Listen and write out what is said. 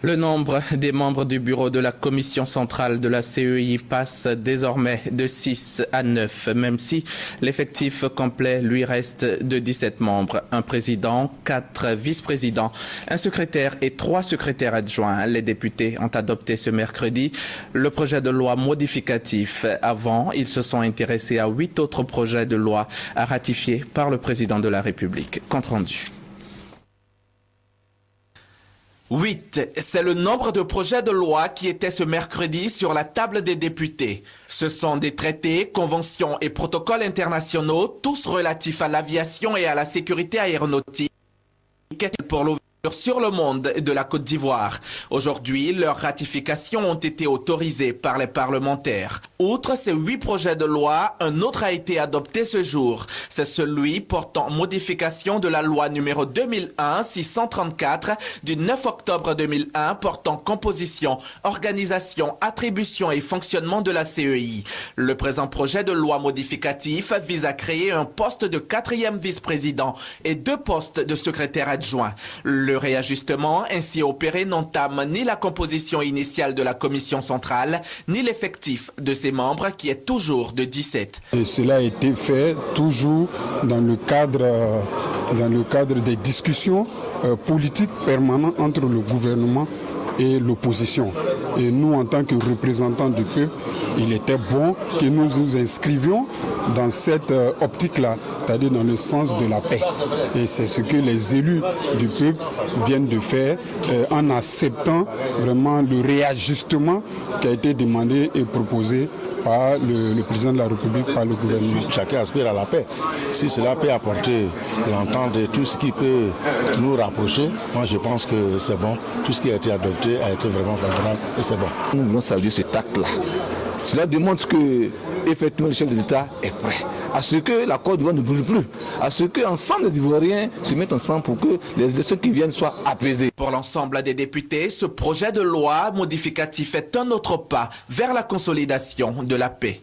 Le nombre des membres du bureau de la commission centrale de la CEI passe désormais de 6 à 9, même si l'effectif complet lui reste de 17 membres. Un président, 4 vice-présidents, un secrétaire et 3 secrétaires adjoints. Les députés ont adopté ce mercredi le projet de loi modificatif. Avant, ils se sont intéressés à 8 autres projets de loi à ratifier par le président de la République. Compte rendu. 8, c'est le nombre de projets de loi qui étaient ce mercredi sur la table des députés. Ce sont des traités, conventions et protocoles internationaux, tous relatifs à l'aviation et à la sécurité aéronautique pour l'ouverture sur le monde de la Côte d'Ivoire. Aujourd'hui, leurs ratifications ont été autorisées par les parlementaires. Outre ces 8 projets de loi, un autre a été adopté ce jour. C'est celui portant modification de la loi numéro 2001-634 du 9 octobre 2001 portant composition, organisation, attribution et fonctionnement de la CEI. Le présent projet de loi modificatif vise à créer un poste de 4e vice-président et 2 postes de secrétaire adjoint. Le réajustement ainsi opéré n'entame ni la composition initiale de la commission centrale, ni l'effectif de ses membres qui est toujours de 17. Et cela a été fait toujours dans le cadre des discussions politiques permanentes entre le gouvernement et l'opposition. Et nous, en tant que représentants du peuple, il était bon que nous nous inscrivions dans cette optique-là, c'est-à-dire dans le sens de la paix. Et c'est ce que les élus du peuple viennent de faire en acceptant vraiment le réajustement qui a été demandé et proposé par le président de la République, par le gouvernement. Chacun aspire à la paix. Si cela peut apporter l'entente et tout ce qui peut nous rapprocher, moi je pense que c'est bon. Tout ce qui a été adopté a été vraiment favorable et c'est bon. Nous voulons saluer cet acte-là. Cela démontre que effectivement le chef de l'État est prêt à ce que la Côte d'Ivoire ne brûle plus, à ce qu'ensemble les Ivoiriens se mettent ensemble pour que les élections qui viennent soient apaisées. Pour l'ensemble des députés, ce projet de loi modificatif est un autre pas vers la consolidation de la paix.